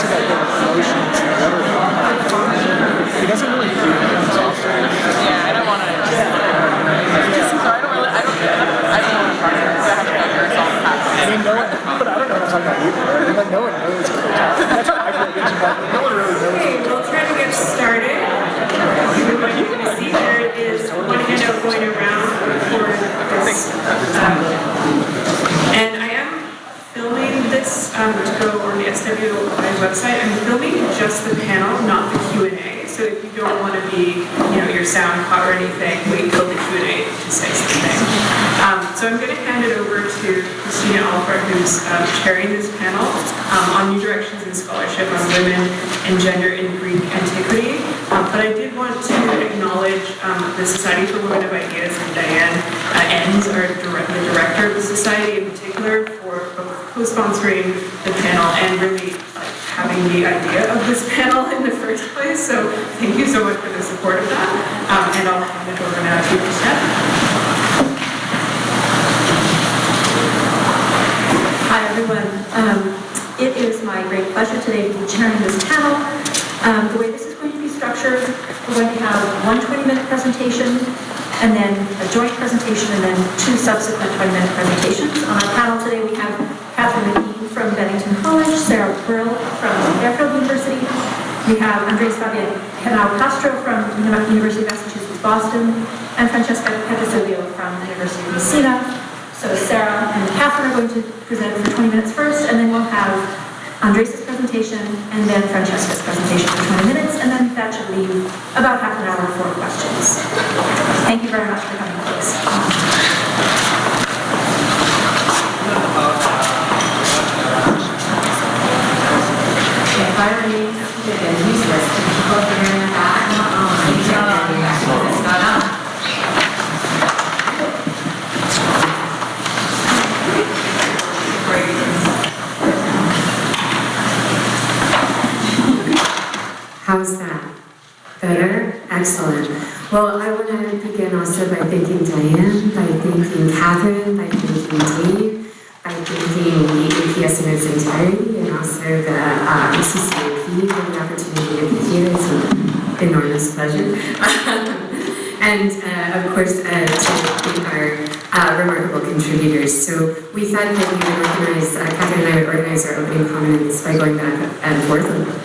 see that the emotions and whatever. He doesn't really do that often. Yeah, I don't want to. So I don't want to talk about it. I have to know yours all the time. I mean, no one, but I don't know what I'm talking about either. I mean, like, no one knows what they're talking about. That's how I feel like it's about. No one really knows. Okay, we'll try to get started. What you're going to see there is one handout going around for this. And I am filming this to go on the SWI website. I'm filming just the panel, not the Q&A. So if you don't want to be, your sound caught or anything, wait till the Q&A to say something. So I'm going to hand it over to Christina Alford, who's chairing this panel on New Directions in Scholarship on Women and Gender in Greek Antiquity. But I did want to acknowledge the Society for Women of Ideas and Diane Enns, the director of the Society in particular, for both co-sponsoring the panel and really having the idea of this panel in the first place. So thank you so much for the support of that. And I'll hand it over now to Christina. Hi everyone. It is my great pleasure today to be chairing this panel. The way this is going to be structured, we're going to have one 20-minute presentation, and then a joint presentation, and then two subsequent 20-minute presentations. On our panel today we have Catherine McKeen from Bennington College, Sara Brill from Fairfield University. We have Fabian Henao Castro from University of Massachusetts, Boston, and Francesca Pentassuglio from the University of Messina. So Sara and Catherine are going to present for 20 minutes first, and then we'll have Andres' presentation, and then Francesca's presentation for 20 minutes, and then that should leave about half an hour for questions. Thank you very much for coming, folks. If I remain seated and useless, people are figuring it out. It's not on. How's that? Better? Excellent. Well, I want to begin also by thanking Diane, by thanking Catherine, by thanking Dave, by thanking the APS in its entirety, and also the CCAP for the opportunity to be here. It's an enormous pleasure. And of course, to thank our remarkable contributors. So we thought that we would organize, Catherine and I would organize our opening comments by going back and forth a little bit.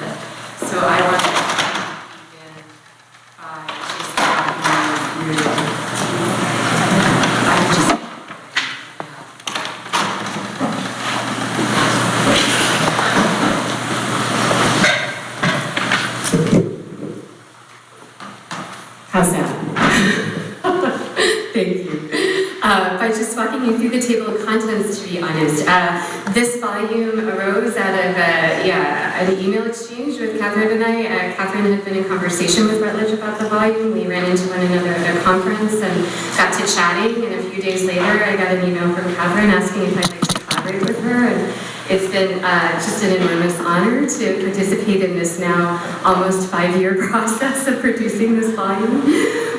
So I want to begin by just talking through. How's that? Thank you. By just walking you through the table of contents, to be honest. This volume arose out of an email exchange with Catherine and I. Catherine had been in conversation with Rutledge about the volume. We ran into one another at a conference and got to chatting, and a few days later I got an email from Catherine asking if I'd like to collaborate with her. And it's been just an enormous honor to participate in this now almost 5-year process of producing this volume.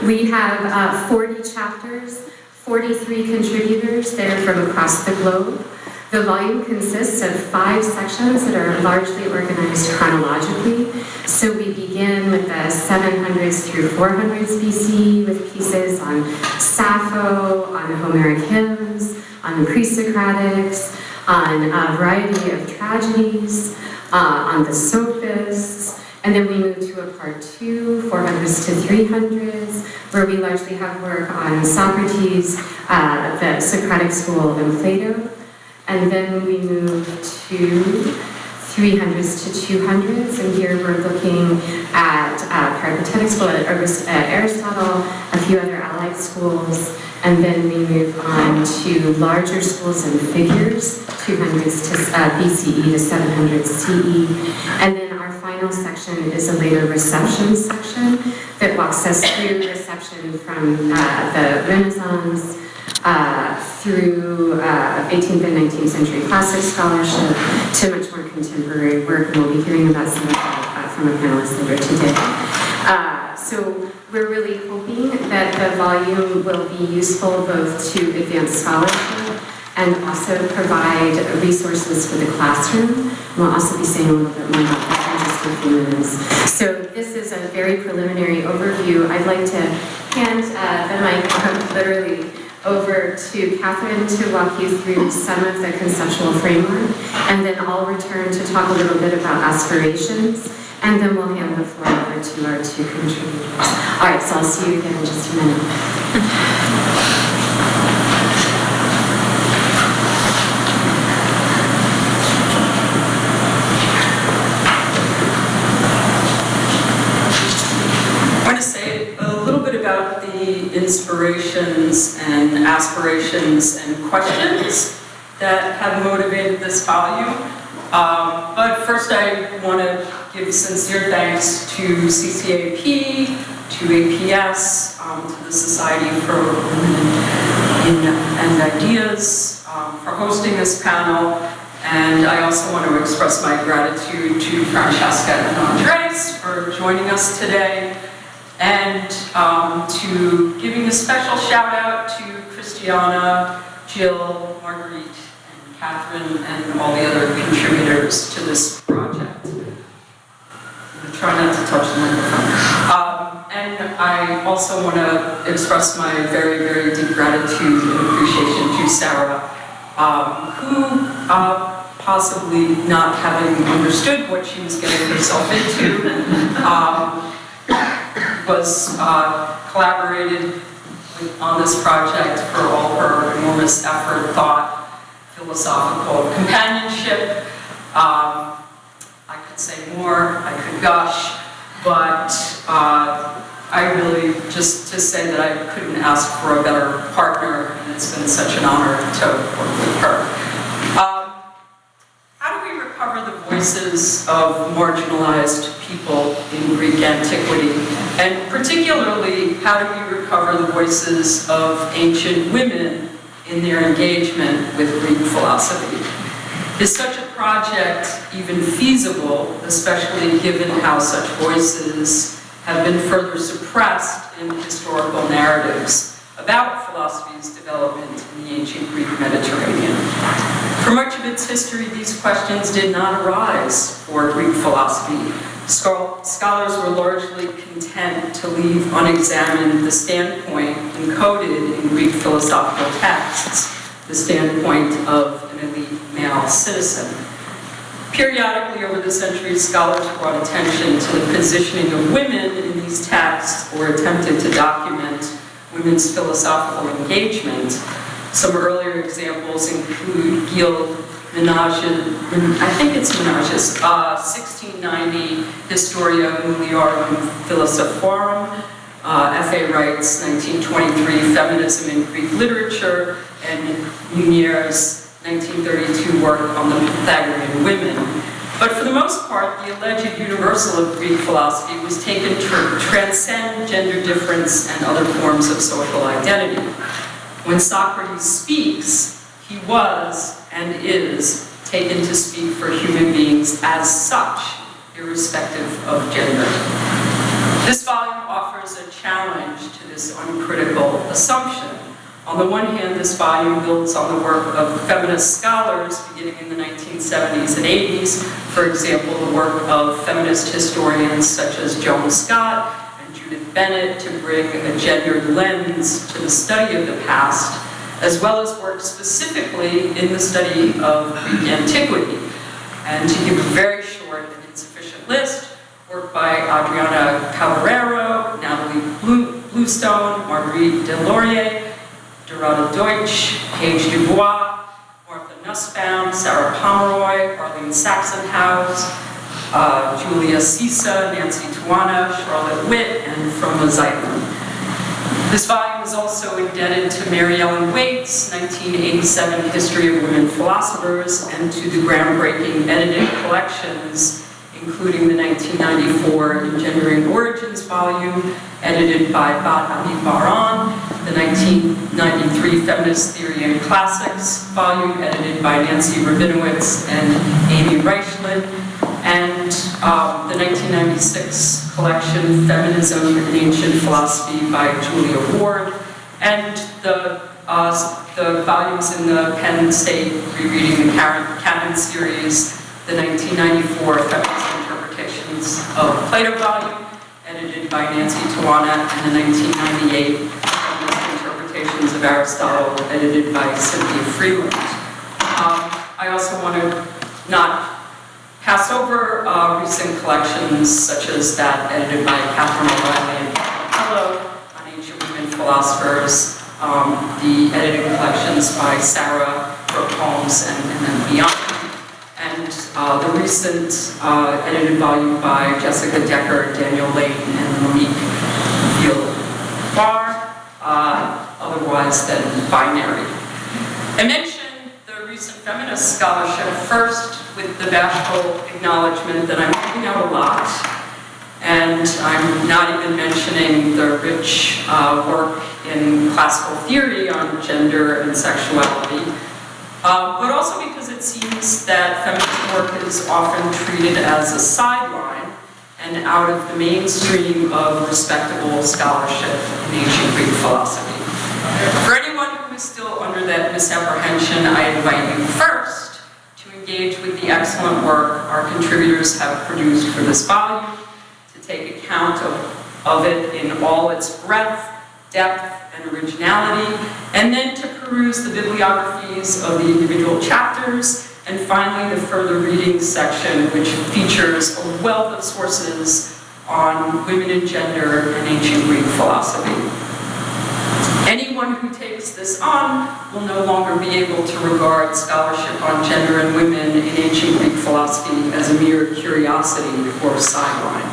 We have 40 chapters, 43 contributors that are from across the globe. The volume consists of 5 sections that are largely organized chronologically. So we begin with the 700s through 400s BC with pieces on Sappho, on Homeric hymns, on the pre-Socratics, on a variety of tragedies, on the sophists, and then we move to a part 2, 400s to 300s, where we largely have work on Socrates, the Socratic school, and Plato. And then we move to 300s to 200s, and here we're looking at Peripatetic school, Aristotle, a few other allied schools, and then we move on to larger schools and figures, 200s to BCE to 700s CE, and then our final section is a later reception section that walks us through reception from the Renaissance through 18th and 19th century classic scholarship to much more contemporary work, and we'll be hearing about some of that from a panelist later today. So we're really hoping that the volume will be useful both to advance scholarship and also provide resources for the classroom. We'll also be saying a little bit more about that in just a few minutes. So this is a very preliminary overview. I'd like to hand the mic literally over to Catherine to walk you through some of the conceptual framework, and then I'll return to talk a little bit about aspirations, and then we'll hand the floor over to our two contributors. All right, so I'll see you again in just a minute. About the inspirations and aspirations and questions that have motivated this volume. But first I want to give sincere thanks to CCAP, to APS, to the Society for Women and Ideas for hosting this panel. And I also want to express my gratitude to Francesca and Andres for joining us today. And to giving a special shout out to Christiana, Jill, Marguerite, and Catherine, and all the other contributors to this project. I'm trying not to touch the microphone. And I also want to express my very, very deep gratitude and appreciation to Sara, who, possibly not having understood what she was getting herself into, was collaborated on this project for all her enormous effort, thought, philosophical companionship. I could say more, I could gush, but I really, just to say that I couldn't ask for a better partner, and it's been such an honor to work with her. How do we recover the voices of marginalized people in Greek antiquity? And particularly, how do we recover the voices of ancient women in their engagement with Greek philosophy? Is such a project even feasible, especially given how such voices have been further suppressed in historical narratives about philosophy's development in the ancient Greek Mediterranean? For much of its history, these questions did not arise for Greek philosophy. Scholars were largely content to leave unexamined the standpoint encoded in Greek philosophical texts, the standpoint of an elite male citizen. Periodically over the centuries, scholars brought attention to the positioning of women in these texts or attempted to document women's philosophical engagement. Some earlier examples include Gil Menage's 1690 Historia Mulierum Philosophorum, F.A. Wright's 1923 Feminism in Greek Literature, and Munier's 1932 work on the Pythagorean women. But for the most part, the alleged universal of Greek philosophy was taken to transcend gender difference and other forms of social identity. When Socrates speaks, he was and is taken to speak for human beings as such, irrespective of gender. This volume offers a challenge to this uncritical assumption. On the one hand, this volume builds on the work of feminist scholars beginning in the 1970s and 80s, for example, the work of feminist historians such as Joan Scott and Judith Bennett to bring a gendered lens to the study of the past, as well as work specifically in the study of Greek antiquity. And to give a very short and insufficient list, work by Adriana Cavalero, Natalie Bluestone, Marguerite Delaurier, Dorota Deutsch, Paige Dubois, Martha Nussbaum, Sarah Pomeroy, Arlene Saxonhouse, Julia Sisa, Nancy Tuana, Charlotte Witt, and Froma Zeitlin. This volume is also indebted to Mary Ellen Waite's 1987 History of Women Philosophers and to the groundbreaking edited collections, including the 1994 Engendering Origins volume, edited by Bat Ami Baran, the 1993 Feminist Theory and Classics volume, edited by Nancy Rabinowitz and Amy Reichlin, and the 1996 collection, Feminism in Ancient Philosophy by Julia Ward, and the the volumes in the Penn State Rereading the Canon series, the 1994 Feminist Interpretations of Plato volume, edited by Nancy Tawana, and the 1998 Feminist Interpretations of Aristotle, edited by Cynthia Freeland. I also want to not pass over recent collections such as that edited by Catherine O'Reilly and Hello on ancient women philosophers, the edited collections by Sara Brill and then beyond, and the recent edited volume by Jessica Decker, Daniel Layton, and Monique Villard, otherwise than binary. I mentioned the recent feminist scholarship first with the bashful acknowledgement that I'm putting out a lot, and I'm not even mentioning the rich work in classical theory on gender and sexuality, but also because it seems that feminist work is often treated as a sideline and out of the mainstream of respectable scholarship in ancient Greek philosophy. For anyone who is still under that misapprehension, I invite you first to engage with the excellent work our contributors have produced for this volume, to take account of it in all its breadth, depth, and originality, and then to peruse the bibliographies of the individual chapters, and finally the further reading section, which features a wealth of sources on women and gender and ancient Greek philosophy. Anyone who takes this on will no longer be able to regard scholarship on gender and women in ancient Greek philosophy as a mere curiosity or sideline.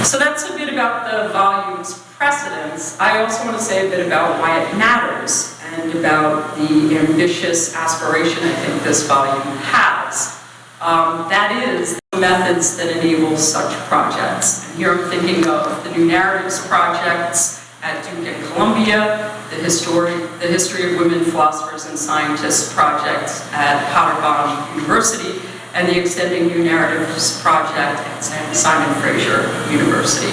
So that's a bit about the volume's precedence. I also want to say a bit about why it matters and about the ambitious aspiration I think this volume has. That is the methods that enable such projects. And here I'm thinking of the New Narratives projects at Duke and Columbia, the History of Women Philosophers and Scientists project at Paderborn University, and the Extending New Narratives project at Simon Fraser University.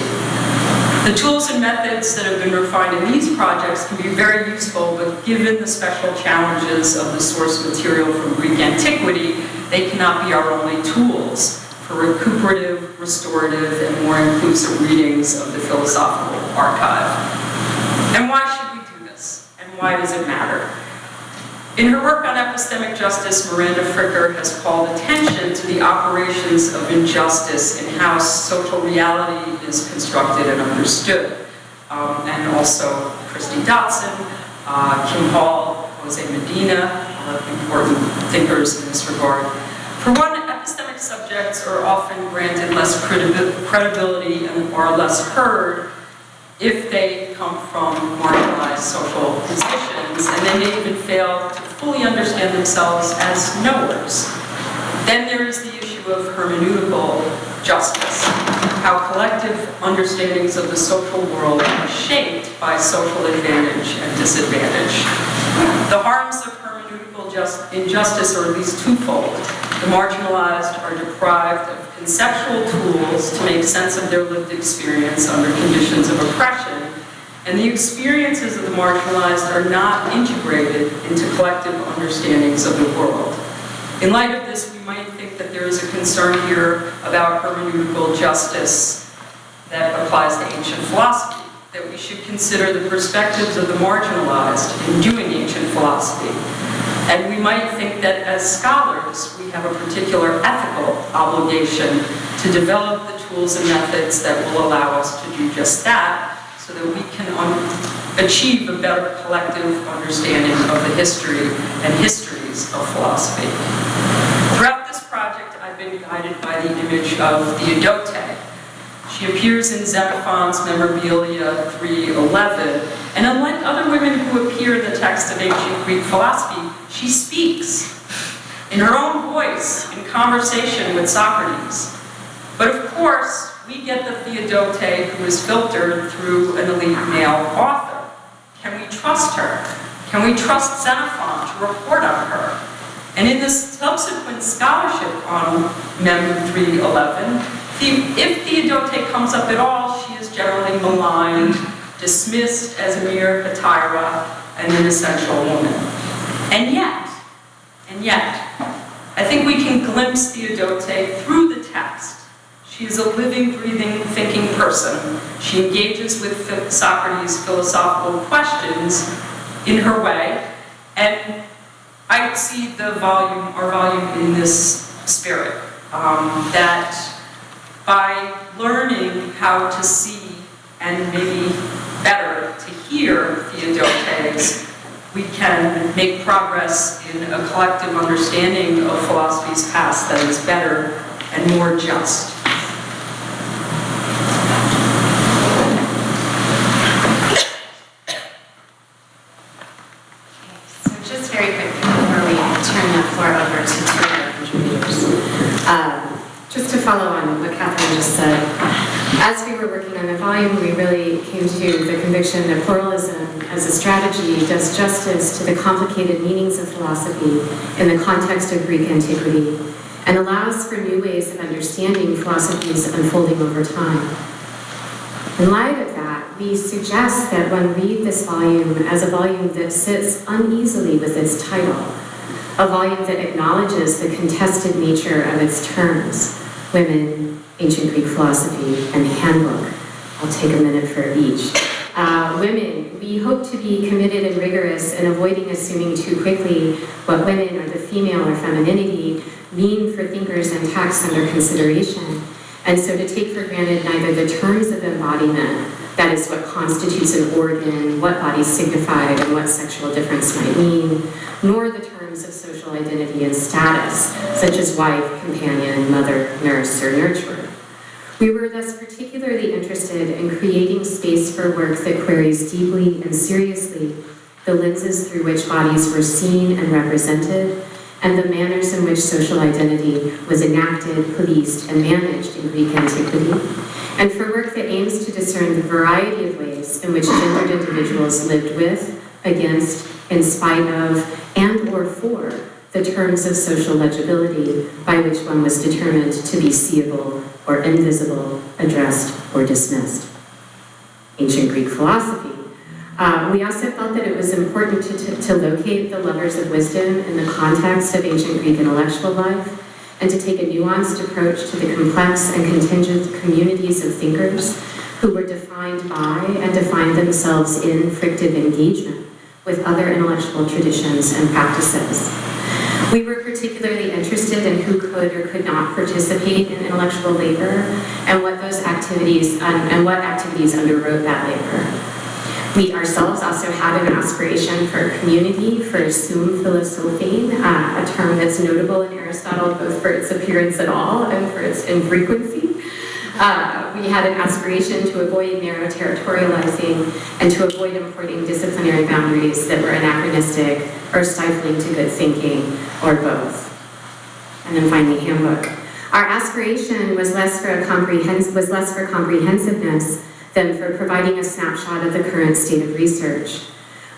The tools and methods that have been refined in these projects can be very useful, but given the special challenges of the source material from Greek antiquity, they cannot be our only tools for recuperative, restorative, and more inclusive readings of the philosophical archive. And why should we do this? And why does it matter? In her work on epistemic justice, Miranda Fricker has called attention to the operations of injustice in how social reality is constructed and understood. And also Christy Dotson, Kim Hall, Jose Medina, important thinkers in this regard. For one, epistemic subjects are often granted less credibility and are less heard if they come from marginalized social positions, and they may even fail to fully understand themselves as knowers. Then there is the issue of hermeneutical justice, how collective understandings of the social world are shaped by social advantage and disadvantage. The harms of hermeneutical injustice are at least twofold. The marginalized are deprived of conceptual tools to make sense of their lived experience under conditions of oppression, and the experiences of the marginalized are not integrated into collective understandings of the world. In light of this, we might think that there is a concern here about hermeneutical justice that applies to ancient philosophy, that we should consider the perspectives of the marginalized in doing ancient philosophy. And we might think that as scholars, we have a particular ethical obligation to develop the tools and methods that will allow us to do just that, so that we can achieve a better collective understanding of the history and histories of philosophy. Throughout this project, I've been guided by the image of Theodote. She appears in Xenophon's Memorabilia 3:11, and unlike other women who appear in the text of ancient Greek philosophy, she speaks in her own voice in conversation with Socrates. But of course, we get the Theodote who is filtered through an elite male author. Can we trust her? Can we trust Xenophon to report on her? And in this subsequent scholarship on Mem 3:11, if Theodote comes up at all, she is generally maligned, dismissed as a mere hetaira and inessential woman. And yet, I think we can glimpse Theodote through the text. She is a living, breathing, thinking person. She engages with Socrates' philosophical questions in her way, and I see our volume in this spirit, that by learning how to see and maybe better to hear Theodotes, we can make progress in a collective understanding of philosophy's past that is better and more just. So just very quickly before we turn the floor over to two of our contributors, just to follow on what Catherine just said, as we were working on the volume, we really came to the conviction that pluralism as a strategy does justice to the complicated meanings of philosophy in the context of Greek antiquity and allows for new ways of understanding philosophies unfolding over time. In light of that, we suggest that one read this volume as a volume that sits uneasily with its title, a volume that acknowledges the contested nature of its terms, women, ancient Greek philosophy, and handbook. I'll take a minute for each. Women, we hope to be committed and rigorous in avoiding assuming too quickly what women or the female or femininity mean for thinkers and texts under consideration, and so to take for granted neither the terms of embodiment, that is what constitutes an organ, what bodies signified, and what sexual difference might mean, nor the terms of social identity and status, such as wife, companion, mother, nurse, or nurturer. We were thus particularly interested in creating space for work that queries deeply and seriously the lenses through which bodies were seen and represented, and the manners in which social identity was enacted, policed, and managed in Greek antiquity, and for work that aims to discern the variety of ways in which gendered individuals lived with, against, in spite of, and or for the terms of social legibility by which one was determined to be seeable or invisible, addressed, or dismissed. Ancient Greek philosophy. We also felt that it was important to locate the lovers of wisdom in the context of ancient Greek intellectual life, and to take a nuanced approach to the complex and contingent communities of thinkers who were defined by and defined themselves in frictive engagement with other intellectual traditions and practices. We were particularly interested in who could or could not participate in intellectual labor and what those activities what activities underwrote that labor. We ourselves also had an aspiration for community, for sum philosophene, a term that's notable in Aristotle both for its appearance at all and for its infrequency. We had an aspiration to avoid narrow territorializing and to avoid importing disciplinary boundaries that were anachronistic or stifling to good thinking, or both. And then finally, handbook. Our aspiration was less for comprehensiveness than for providing a snapshot of the current state of research.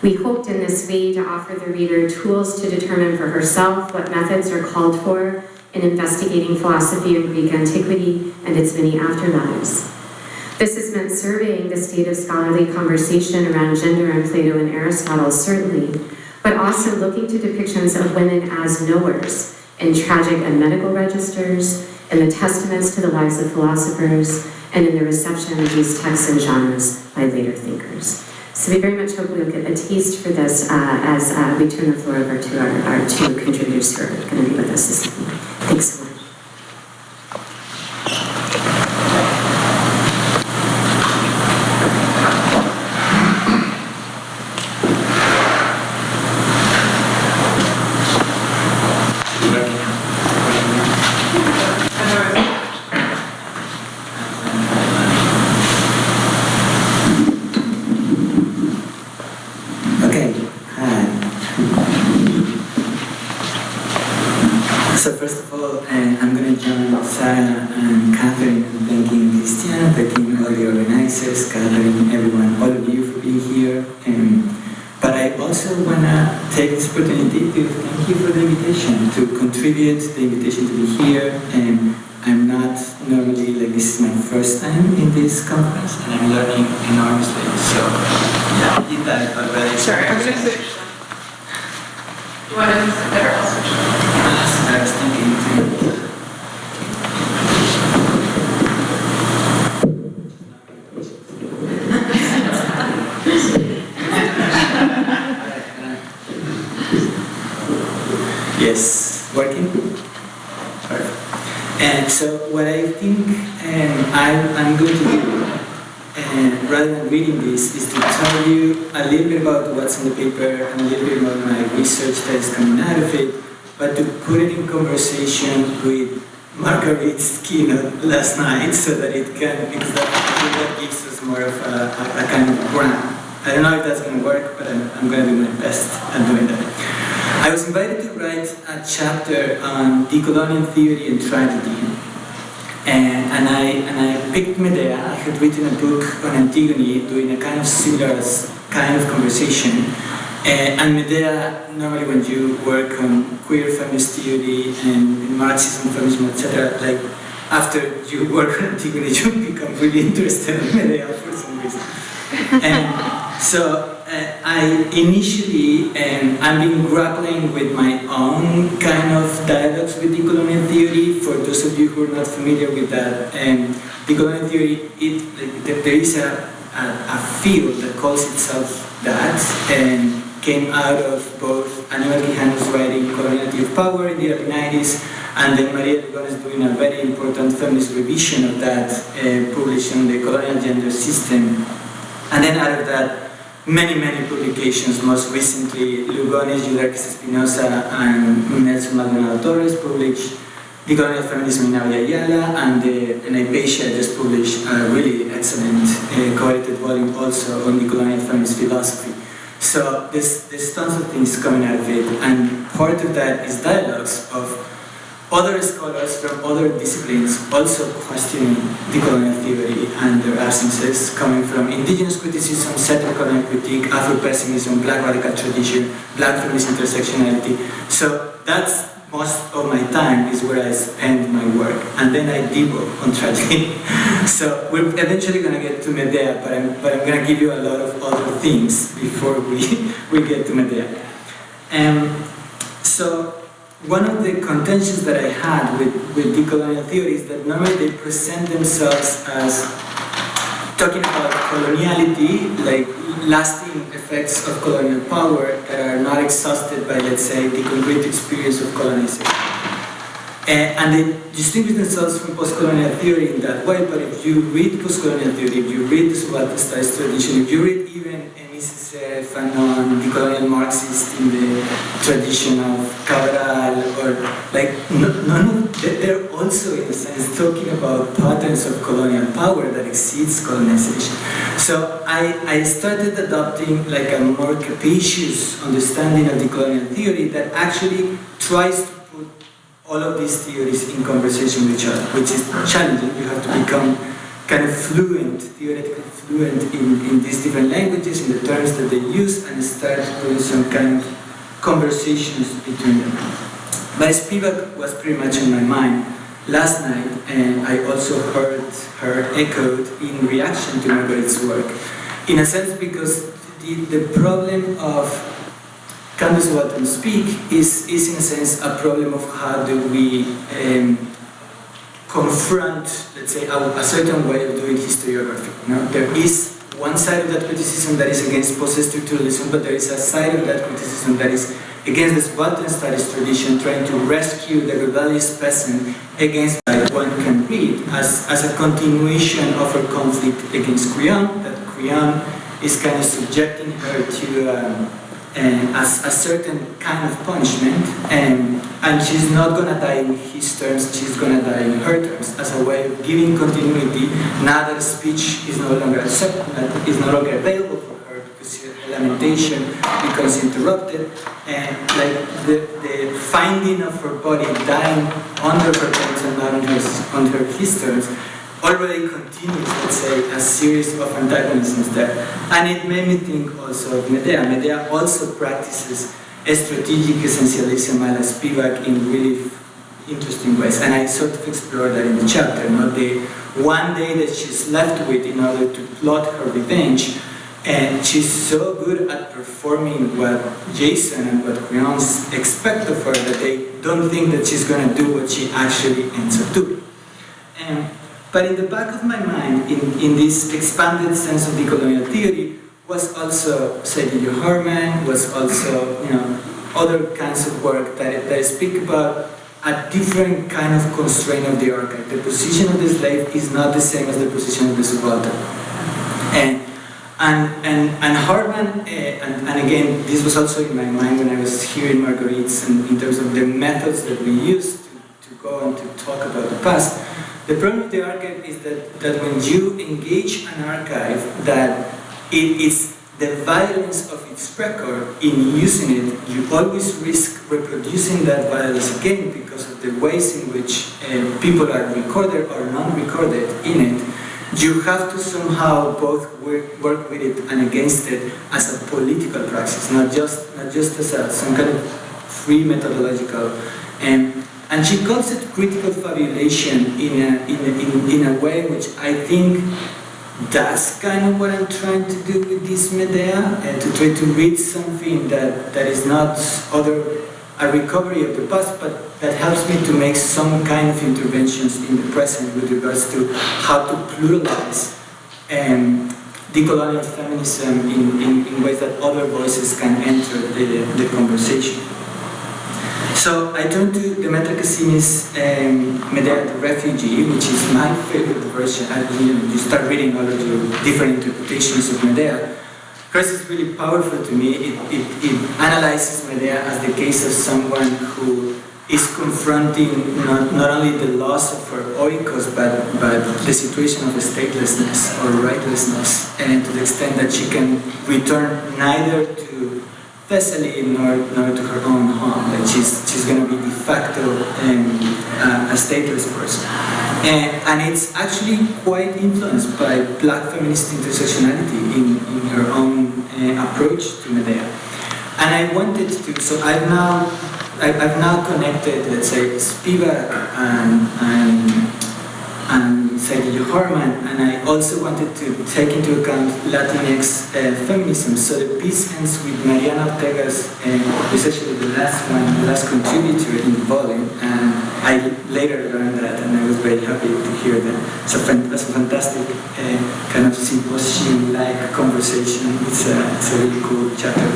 We hoped in this way to offer the reader tools to determine for herself what methods are called for in investigating philosophy in Greek antiquity and its many afterlives. This has meant surveying the state of scholarly conversation around gender in Plato and Aristotle, certainly, but also looking to depictions of women as knowers in tragic and medical registers, in the testaments to the lives of philosophers, and in the reception of these texts and genres by later thinkers. So we very much hope we'll get a taste for this as we turn the floor over to our two contributors who are going to be with us this evening. Thanks so much. So first of all, I'm going to join Sara and Catherine in thanking Christian, thanking all the organizers, Catherine, everyone, all of you for being here. But I also want to take this opportunity to thank you for the invitation, to contribute the invitation to be here. And I'm I'm not normally, like, this is my first time in this conference, and I'm learning enormously. So, yeah, I did that already. Sorry, I'm going to switch. You want to sit there or I'll switch? I was thinking too. Yes, working? Perfect. And so what I think I'm going to do, rather than reading this, is to tell you a little bit about what's in the paper and a little bit about my research that is coming out of it, but to put it in conversation with Marguerite's keynote last night so that it can, because that gives us more of a kind of ground. I don't know if that's going to work, but I'm going to do my best at doing that. I was invited to write a chapter on decolonial theory and tragedy, and I picked Medea. I had written a book on Antiquity, doing a kind of similar kind of conversation. And Medea, normally when you work on queer feminist theory and Marxism, feminism, etc., like after you work on Antiquity, you become really interested in Medea for some reason. And so I initially, I've been grappling with my own kind of dialogues with decolonial theory. For those of you who are not familiar with that, decolonial theory, there is a field that calls itself that, and came out of both Antiquity Hano's writing Coloniality of Power in the early 90s, and then Maria Lugones is doing a very important feminist revision of that, published on the colonial gender system. And then out of that, many publications, most recently Lugones, Yudarquis Espinosa, and Nelson Maldonado Torres published Decolonial Feminism in Nadia Ayala, and Hypatia just published a really excellent co-edited volume also on decolonial feminist philosophy. So there's tons of things coming out of it, and part of that is dialogues of other scholars from other disciplines also questioning decolonial theory and their absences, coming from indigenous criticism, settler colonial critique, Afro-pessimism, black radical tradition, black feminist intersectionality. So that's most of my time is where I spend my work, and then I debug on tragedy. So we're eventually going to get to Medea, but I'm going to give you a lot of other things before we get to Medea. So one of the contentions that I had with decolonial theory is that normally they present themselves as talking about coloniality, like lasting effects of colonial power that are not exhausted by, let's say, the concrete experience of colonization. And they distinguish themselves from post-colonial theory in that way, but if you read post-colonial theory, if you read the subaltern studies tradition, if you read even Mrs. Fanon, decolonial Marxist in the tradition of Cabral, or like, they're also in a sense talking about patterns of colonial power that exceeds colonization. So I started adopting like a more capacious understanding of decolonial theory that actually tries to put all of these theories in conversation with each other, which is challenging. You have to become kind of fluent, theoretically fluent in these different languages, in the terms that they use, and start doing some kind of conversations between them. But Spivak was pretty much in my mind last night, and I also heard her echoed in reaction to Marguerite's work. In a sense, because the problem of Candace Walton speak is in a sense a problem of how do we confront, let's say, a certain way of doing historiography. You know, there is one side of that criticism that is against post-structuralism, but there is a side of that criticism that is against the subaltern studies tradition, trying to rescue the rebellious peasant against what one can read as a continuation of her conflict against Creon, that Creon is kind of subjecting her to a certain kind of punishment, and she's not going to die in his terms, she's going to die in her terms, as a way of giving continuity, now that speech is no longer accepted, is no longer available for her, because her lamentation becomes interrupted, and like the finding of her body dying under her terms and not under his terms, already continues, let's say, a series of antagonisms there. And it made me think also of Medea. Medea also practices a strategic essentialism a la Spivak in really interesting ways. And I sort of explore that in the chapter, not the one day that she's left with in order to plot her revenge. And she's so good at performing what Jason and what Creons expect of her that they don't think that she's going to do what she actually ends up doing. But in the back of my mind, in this expanded sense of decolonial theory, was also Sara Harman, was also other kinds of work that speak about a different kind of constraint of the archive. The position of the slave is not the same as the position of the subaltern. And Harman, and again, this was also in my mind when I was hearing Marguerite's, and in terms of the methods that we use to go and to talk about the past. The problem with the archive is that when you engage an archive, that it is the violence of its record in using it, you always risk reproducing that violence again because of the ways in which people are recorded or non-recorded in it. You have to somehow both work with it and against it as a political praxis, not just as some kind of free methodological. And she calls it critical fabulation in a way which I think that's kind of what I'm trying to do with this Medea, to try to read something that is not a recovery of the past, but that helps me to make some kind of interventions in the present with regards to how to pluralize decolonial feminism in ways that other voices can enter the conversation. So I turn to Demetra Cassini's Medea the Refugee, which is my favorite version. You start reading all of the different interpretations of Medea. Hers is really powerful to me. It analyzes Medea as the case of someone who is confronting not only the loss of her oikos, but the situation of statelessness or rightlessness, and to the extent that she can return neither to Thessaly nor to her own home, that she's going to be de facto a stateless person. And it's actually quite influenced by Black feminist intersectionality in her own approach to Medea. And I wanted to, so I've now connected, let's say, Spivak and Sara Harman, and I also wanted to take into account Latinx feminism. So the piece ends with Mariana Ortega's, essentially the last contributor in the volume, and I later learned that, and I was very happy to hear that. It's a fantastic kind of symposium-like conversation. It's a really cool chapter.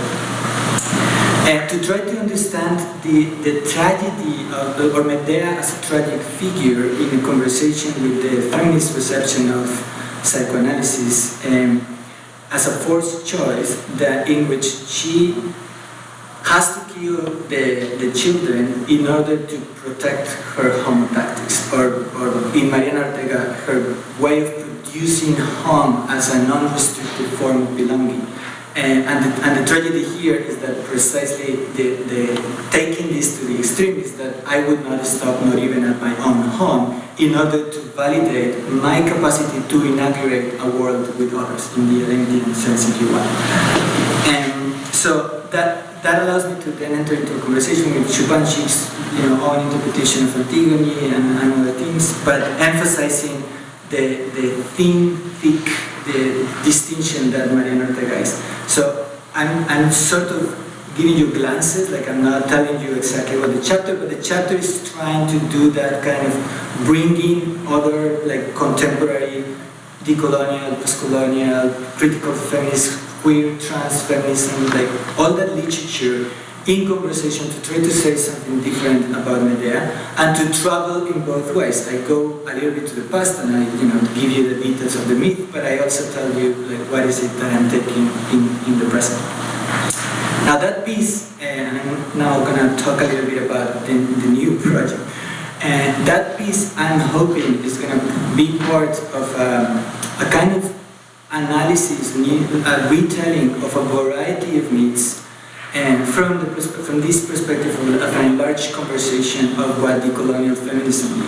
To try to understand the tragedy or Medea as a tragic figure in a conversation with the feminist reception of psychoanalysis as a forced choice in which she has to kill the children in order to protect her homotactics, or in Mariana Ortega, her way of producing home as a non-restricted form of belonging. And the tragedy here is that precisely the taking this to the extreme is that I would not stop, not even at my own home, in order to validate my capacity to inaugurate a world with others, in the Arendtian sense, if you want. And so that allows me to then enter into a conversation with Chupanchi's own interpretation of Antigone and other things, but emphasizing the thick the distinction that Mariana Ortega is. So I'm sort of giving you glances, like I'm not telling you exactly what the chapter, but the chapter is trying to do that kind of bringing other like contemporary, decolonial, postcolonial, critical feminist, queer, trans feminism, like all that literature in conversation to try to say something different about Medea and to travel in both ways. I go a little bit to the past and I give you the details of the myth, but I also tell you like what is it that I'm taking in the present. Now that piece, and I'm now going to talk a little bit about the new project. And that piece I'm hoping is going to be part of a kind of analysis, a retelling of a variety of myths. And from this perspective of a large conversation of what decolonial feminism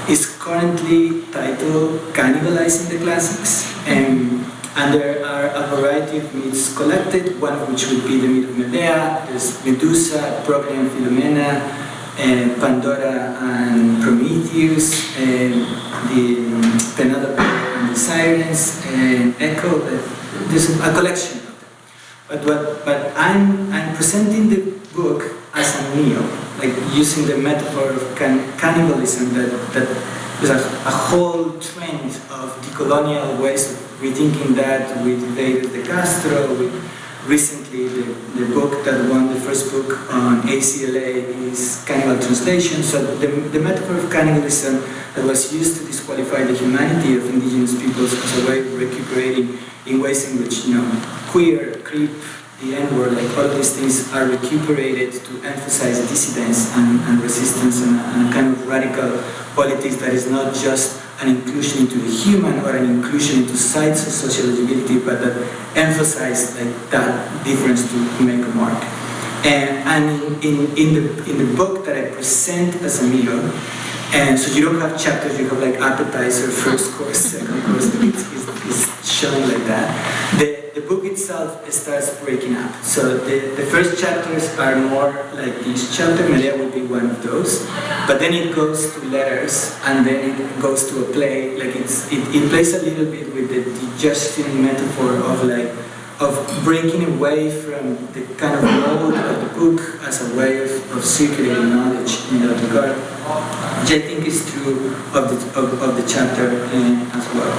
is currently titled Cannibalizing the Classics. And there are a variety of myths collected, one of which would be the myth of Medea, there's Medusa, Procne and Philomena, Pandora and Prometheus, the Penelope and the Sirens, and Echo. There's a collection of them. But I'm presenting the book as a meal, like using the metaphor of cannibalism, that there's a whole trend of decolonial ways of rethinking that with Fabian Castro, with recently the book that won the first book on ACLA is Cannibal Translation. So the metaphor of cannibalism that was used to disqualify the humanity of indigenous peoples as a way of recuperating in ways in which, queer, creep, the N-word, like all of these things are recuperated to emphasize dissidence and resistance and a kind of radical politics that is not just an inclusion into the human or an inclusion into sites of social eligibility, but that emphasize that difference to make a mark. And in the book that I present as a meal, and so you don't have chapters, you have like appetizer, first course, second course, it's shown like that. The book itself starts breaking up. So the first chapters are more like this chapter, Medea would be one of those, but then it goes to letters, and then it goes to a play, like it plays a little bit with the digestion metaphor of breaking away from the kind of mode of the book as a way of circulating knowledge in that regard, which I think is true of the chapter as well.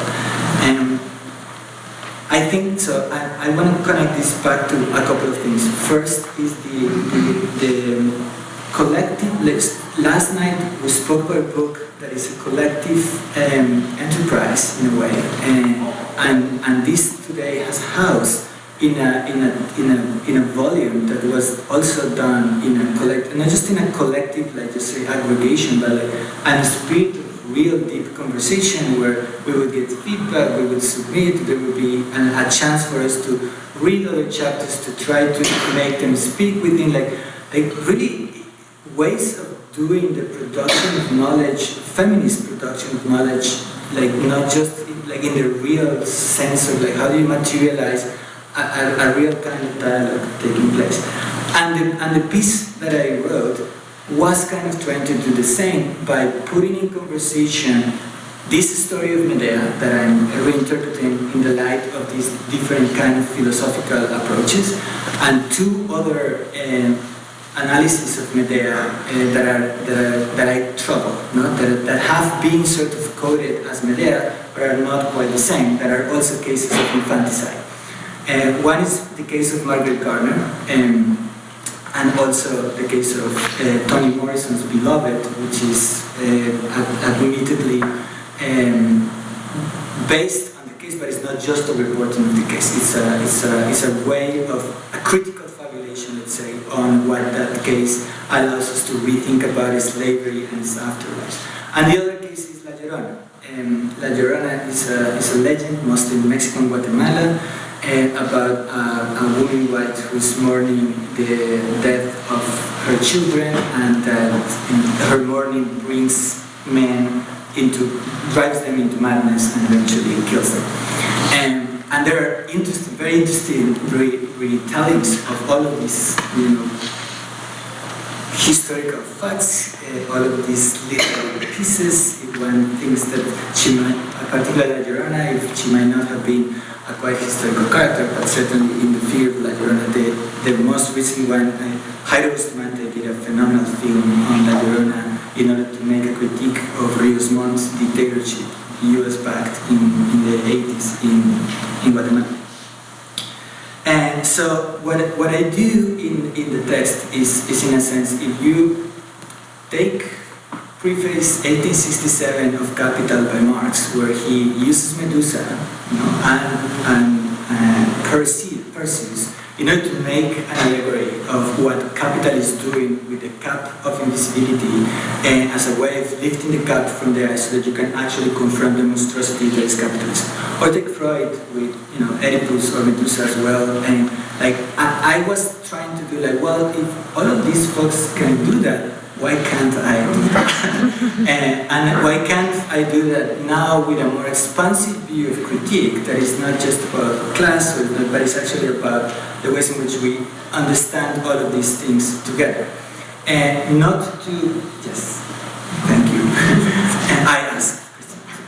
I think so. I want to connect this back to a couple of things. First is the collective. Last night we spoke about a book that is a collective enterprise in a way, and this today has housed in a volume that was also done in a collective, not just in a collective, like just say aggregation, but like a spirit of real deep conversation where we would get feedback, we would submit, there would be a chance for us to read other chapters to try to make them speak within like really ways of doing the production of knowledge, feminist production of knowledge, like not just like in the real sense of like how do you materialize a real kind of dialogue taking place. And the piece that I wrote was kind of trying to do the same by putting in conversation this story of Medea that I'm reinterpreting in the light of these different kind of philosophical approaches, and two other analyses of Medea that I trouble, that have been sort of coded as Medea, but are not quite the same, that are also cases of infanticide. One is the case of Margaret Garner, and also the case of Toni Morrison's Beloved, which is admittedly based on the case, but it's not just a reporting of the case. It's a way of a critical fabulation, let's say, on what that case allows us to rethink about slavery and its afterlife. And the other case is La Llorona. La Llorona is a legend, mostly in Mexico and Guatemala, about a woman white who's mourning the death of her children, and her mourning brings men drives them into madness and eventually kills them. And there are very interesting retellings of all of these, historical facts, all of these little pieces. One thinks that she might, particularly La Llorona, if she might not have been a quite historical character, but certainly in the figure of La Llorona, the most recent one, Jairo Bustamante did a phenomenal film on La Llorona in order to make a critique of Rios Montt's dictatorship, US-backed in the 80s in Guatemala. And so what I do in the text is in a sense, if you take preface 1867 of Capital by Marx, where he uses Medusa and Perseus in order to make an allegory of what capital is doing with the cap of invisibility, and as a way of lifting the cap from there so that you can actually confront the monstrosity that is capitalism. Or take Freud with Oedipus or Medusa as well, and like I was trying to do like, well, if all of these folks can do that, why can't I do that? and why can't I do that now with a more expansive view of critique that is not just about class, but it's actually about the ways in which we understand all of these things together. And not to, yes, thank you. And I ask,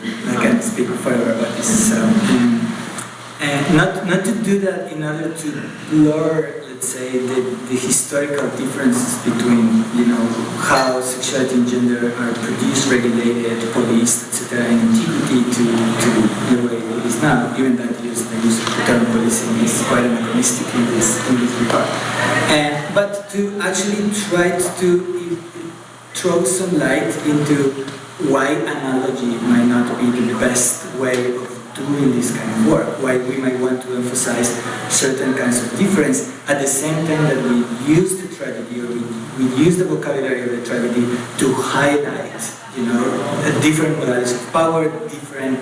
I can speak forever about this. And not to do that in order to blur, let's say, the historical differences between, how sexuality and gender are produced, regulated, policed, etc. in antiquity to the way it is now. Even that the use of the term policing is quite anachronistic in this regard. But to actually try to throw some light into why analogy might not be the best way of doing this kind of work, why we might want to emphasize certain kinds of difference at the same time that we use the tragedy, or we use the vocabulary of the tragedy to highlight, different modalities of power, different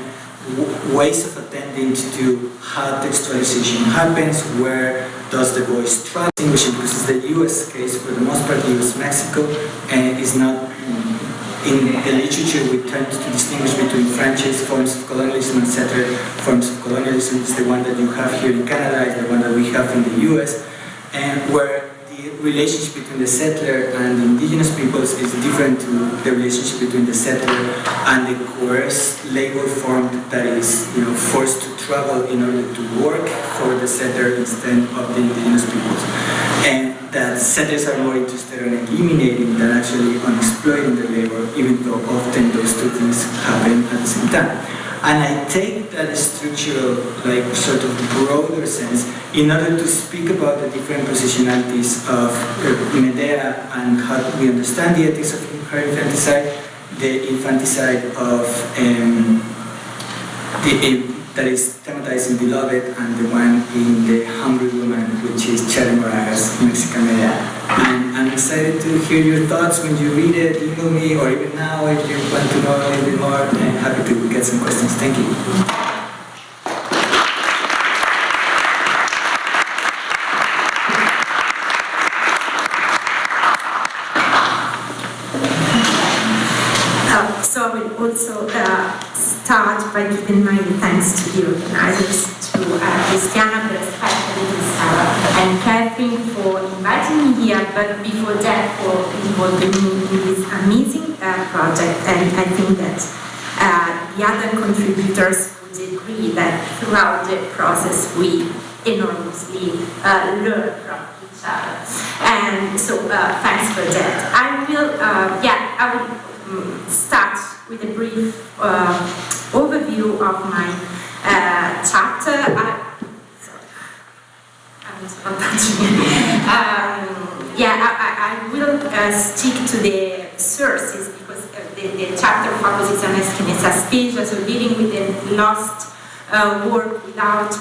ways of attending to how textualization happens, where does the voice travel, distinguishing, because it's the US case, for the most part, US-Mexico, and is not. In the literature, we tend to distinguish between French's forms of colonialism and settler forms of colonialism. It's the one that you have here in Canada, it's the one that we have in the US, and where the relationship between the settler and the indigenous peoples is different to the relationship between the settler and the coerced labor form that is, forced to travel in order to work for the settler instead of the indigenous peoples. And that settlers are more interested in eliminating than actually on exploiting the labor, even though often those two things happen at the same time. And I take that structural, sort of broader sense in order to speak about the different positionalities of Medea and how we understand the ethics of her infanticide, the infanticide of that is thematized in Beloved, and the one in The Hungry Woman, which is Cherry Moraga's Mexican Medea. And I'm excited to hear your thoughts when you read it, email me, or even now if you want to know a little bit more, I'm happy to get some questions. Thank you. So I will also start by giving my thanks to the organizers, to Cristiana, but especially to Sara and Catherine for inviting me here, but before that for involving me in this amazing project. And I think that the other contributors would agree that throughout the process we enormously learn from each other. And so thanks for that. I will start with a brief overview of my chapter. I will stick to the sources because the chapter focuses on Esquines Aspasia, so dealing with the lost work without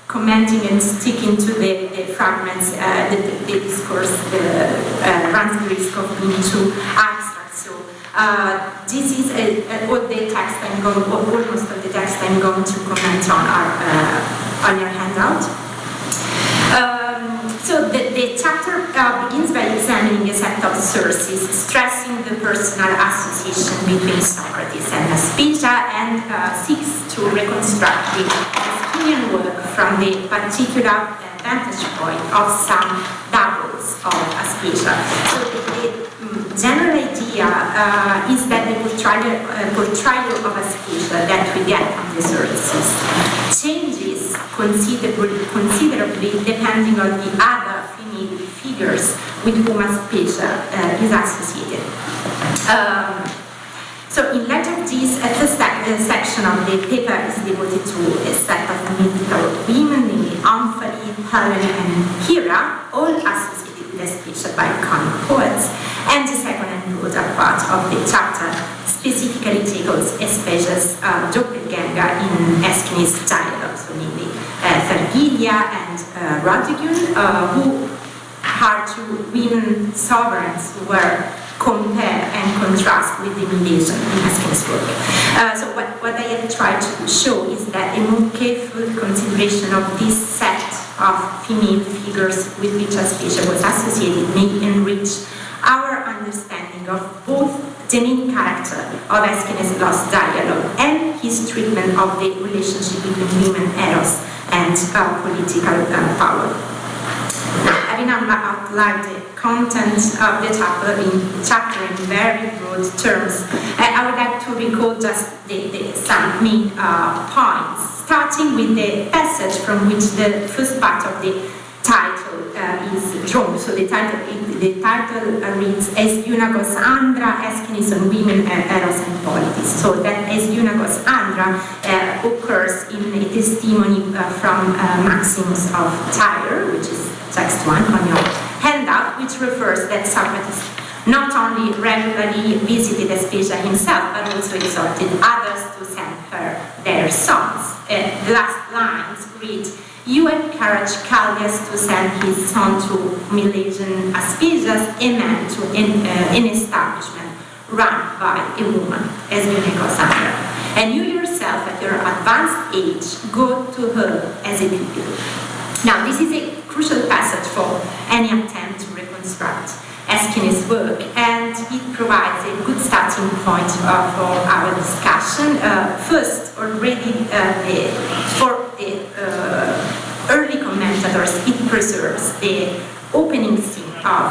commenting and sticking to the fragments, the discourse runs the risk of being too abstract. So this is what the text I'm going, or almost of the text I'm going to comment on your handout. So the chapter begins by examining a set of sources, stressing the personal association between Socrates and Aspasia, and seeks to reconstruct the Esquinian work from the particular vantage point of some doubles of Aspasia. So the general idea is that the portrayal of Aspasia that we get from the sources changes considerably depending on the other female figures with whom Aspasia is associated. So in light of this, a first section of the paper is devoted to a set of mythical women, namely Omphale, Helen, and Hera, all associated with Aspasia by iconic poets. And the second and broader part of the chapter specifically tackles Aspasia's doppelganger in Esquines' dialogue, so namely Thargelia and Rodrigun, who are two women sovereigns who were compare and contrast with the invasion in Esquines' work. So what I have tried to show is that a more careful consideration of this set of female figures with which Aspasia was associated may enrich our understanding of both the main character of Esquines' lost dialogue and his treatment of the relationship between women, eros, and political power. Having outline the content of the chapter in very broad terms. I would like to recall just some main points, starting with the passage from which the first part of the title is drawn. So the title reads "Es Eunagos Andra, Aeschines on Women, Eros and Politis." So that "Es Eunagos Andra" occurs in a testimony from Maximus of Tyre, which is text 1 on your handout, which refers that Socrates not only regularly visited Aspasia himself, but also exhorted others to send her their sons. The last lines read, "You encourage Callias to send his son to Milesian Aspasias, a man to an establishment run by a woman, as Eunagos Andra. And you yourself, at your advanced age, go to her as a pupil." Now, this is a crucial passage for any attempt to reconstruct Aeschines' work, and it provides a good starting point for our discussion. First, already for the early commentators, it preserves the opening scene of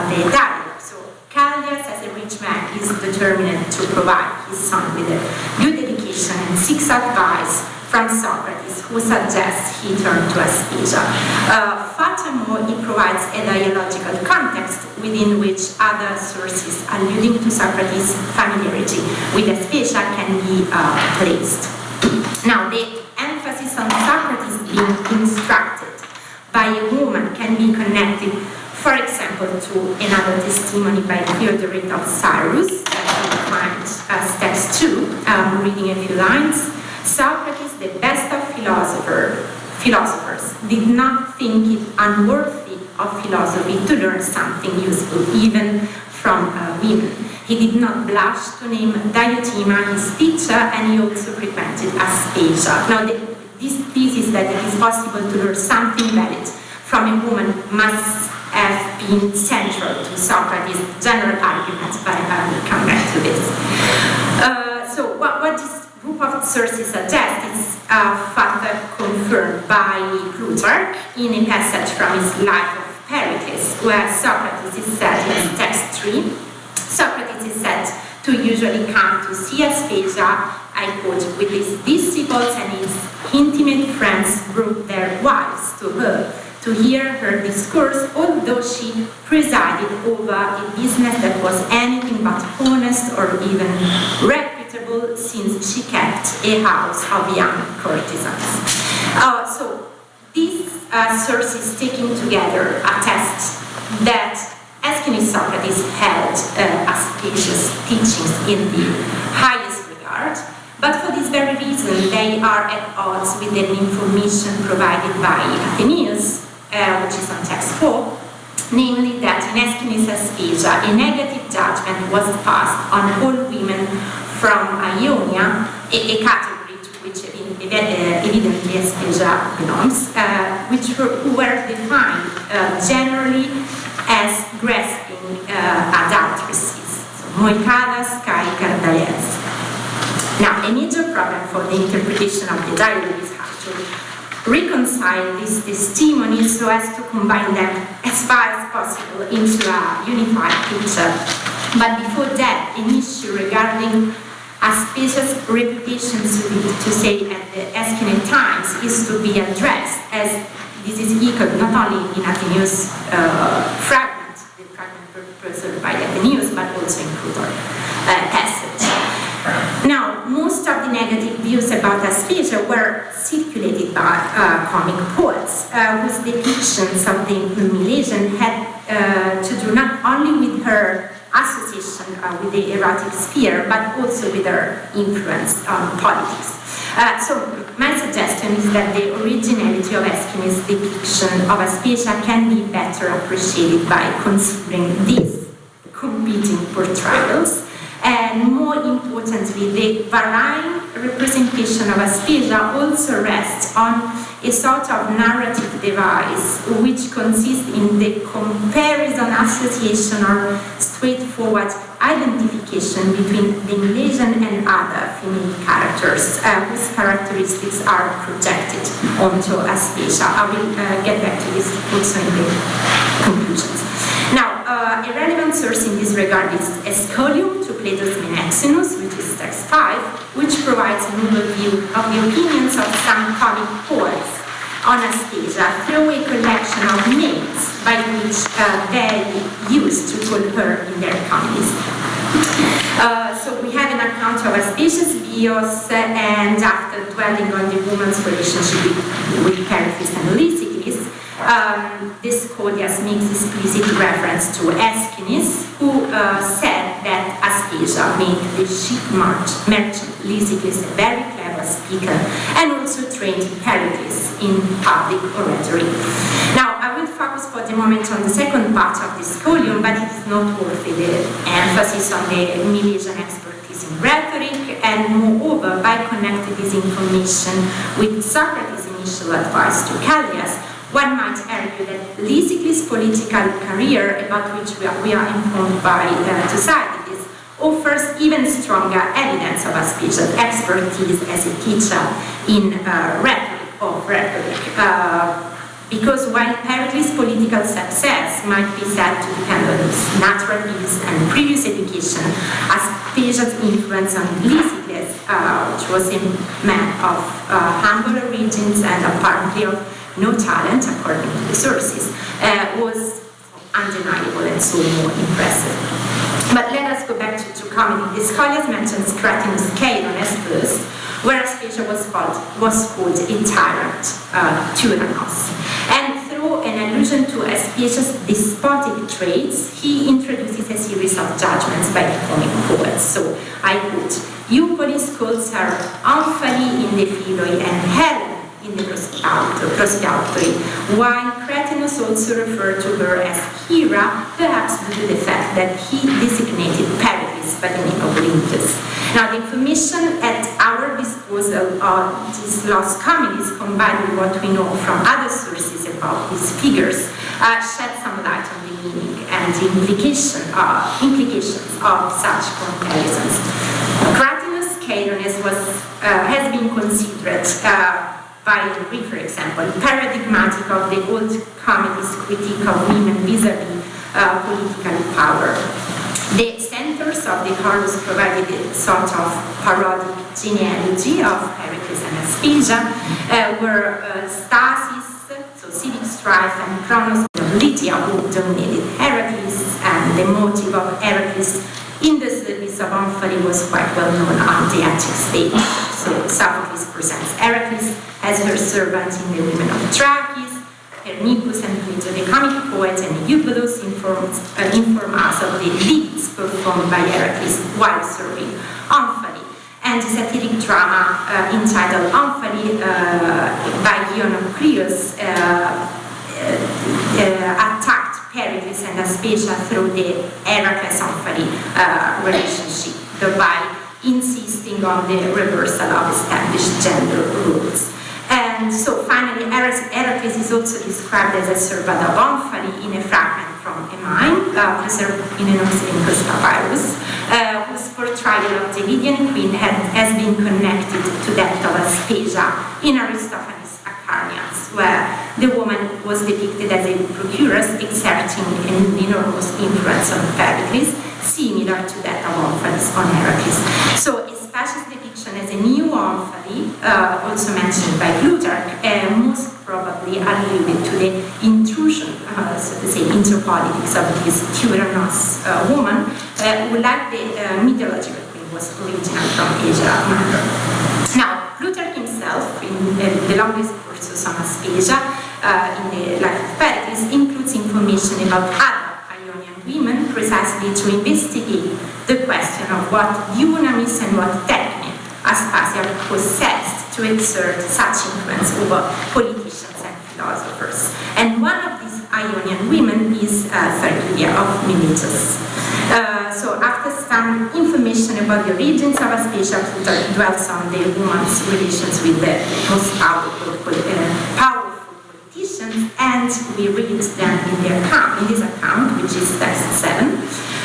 the dialogue. So, Callias, as a rich man, is determined to provide his son with a good education and seeks advice from Socrates, who suggests he turn to Aspasia. Furthermore, it provides a dialogical context within which other sources alluding to Socrates' familiarity with Aspasia can be placed. Now, the emphasis on Socrates being instructed by a woman can be connected, for example, to another testimony by Theodoret of Cyrus, that you find as text 2, reading a few lines. "Socrates, the best of philosophers, did not think it unworthy of philosophy to learn something useful, even from women. He did not blush to name Diotima his teacher, and he also frequented Aspasia." Now, this thesis that it is possible to learn something valid from a woman must have been central to Socrates' general argument, but I will come back to this. So, what this group of sources suggest is further confirmed by Plutarch in a passage from his Life of Pericles, where Socrates is said, in text 3, Socrates is said to usually come to see Aspasia, I quote, with his disciples, and his intimate friends brought their wives to her to hear her discourse, although she presided over a business that was anything but honest or even reputable, since she kept a house of young courtesans. So these sources taken together attest that Aeschines Socrates held Aspasia's teachings in the highest regard, but for this very reason they are at odds with the information provided by Athenaeus, which is on text 4, namely that in Aeschines' Aspasia a negative judgment was passed on all women from Ionia, a category to which evidently Aspasia belongs, who were defined generally as grasping adulteresses, so moicadas, kai cardales. Now, a major problem for the interpretation of the dialogue is how to reconcile these testimonies so as to combine them as far as possible into a unified picture. But before that, an issue regarding Aspasia's reputation, to say at the Aeschines times, is to be addressed, as this is echoed not only in Athenaeus' fragment, the fragment preserved by Athenaeus, but also in Plutarch's passage. Now, most of the negative views about Aspasia were circulated by comic poets, whose depictions of the Milesian had to do not only with her association with the erotic sphere, but also with her influence on politics. So my suggestion is that the originality of Aeschines' depiction of Aspasia can be better appreciated by considering these competing portrayals, and more importantly, the varying representation of Aspasia also rests on a sort of narrative device which consists in the comparison, association, or straightforward identification between the Milesian and other female characters whose characteristics are projected onto Aspasia. I will get back to this also in the conclusions. Now, a relevant source in this regard is Scholium to Plato's Menexenus, which is text 5, which provides an overview of the opinions of some comic poets on Aspasia through a collection of names by which they used to call her in their comedies. So we have an account of Aspasia's bios, and after dwelling on the woman's relationship with Pericles and Lysippus, this Codias makes explicit reference to Aeschines, who said that Aspasia made the ship merchant Lysippus a very clever speaker and also trained Pericles in public oratory. Now, I will focus for the moment on the second part of this Scholium, but it is noteworthy the emphasis on the Milesian expertise in rhetoric, and moreover, by connecting this information with Socrates' initial advice to Callias, one might argue that Lysippus' political career, about which we are informed by Thucydides, offers even stronger evidence of Aspasia's expertise as a teacher in rhetoric. Because while Pericles' political success might be said to depend on his natural gifts and previous education, Aspasia's influence on Lysippus, which was a man of humble origins and apparently of no talent, according to the sources, was undeniable and so more impressive. But let us go back to comedy. The Scholias mentions Cratinus Chaerones first, where Aspasia was called a tyrant, Tyrannos. And through an allusion to Aspasia's despotic traits, he introduces a series of judgments by the comic poets. So I quote, Eupolis calls her Omphale in the Philoi and Helen in the Prospiautori, while Cratinus also referred to her as Hera, perhaps due to the fact that he designated Pericles by the name of Olympus. Now, the information at our disposal on these lost comedies, combined with what we know from other sources about these figures, shed some light on the meaning and the implications of such comparisons. Cratinus Chaerones has been considered by Henry, for example, paradigmatic of the old comedy's critique of women vis-a-vis political power. The centaurs of the chorus provided a sort of parodic genealogy of Pericles and Aspasia, where Stasis, so civic strife, and Kronos of Lydia, who dominated Heracles, and the motive of Heracles in the service of Omphale was quite well known on the Attic stage. So Sophocles presents Heracles as her servant in the Women of Trachis, Hernippus and Plato, the comic poet, and Eupolis inform us of the deeds performed by Heracles while serving Omphale. And the satiric drama entitled Omphale by Dionocleus attacked Pericles and Aspasia through the Heracles-Omphale relationship, thereby insisting on the reversal of established gender rules. And so finally, Heracles is also described as a servant of Omphale in a fragment from a mine, preserved in an Oxyrhynchus papyrus, whose portrayal of the Lydian queen has been connected to that of Aspasia in Aristophanes' Acharnians, where the woman was depicted as a procuress exerting an enormous influence on Pericles, similar to that of Omphale's on Heracles. So Aspasia's depiction as a new Omphale, also mentioned by Plutarch, most probably alluded to the intrusion, so to say, into politics of this Tyrannos woman, who, like the mythological queen, was original from Asia Minor. Now, Plutarch himself, in the long discourses on Aspasia, in the life of Pericles, includes information about other women precisely to investigate the question of what dunamis and what technique Aspasia possessed to exert such influence over politicians and philosophers. And one of these Ionian women is Thargelia of Miletus. So after some information about the origins of Aspasia, Plutarch dwells on the woman's relations with the most powerful politicians, and we read them in this account, which is text 7,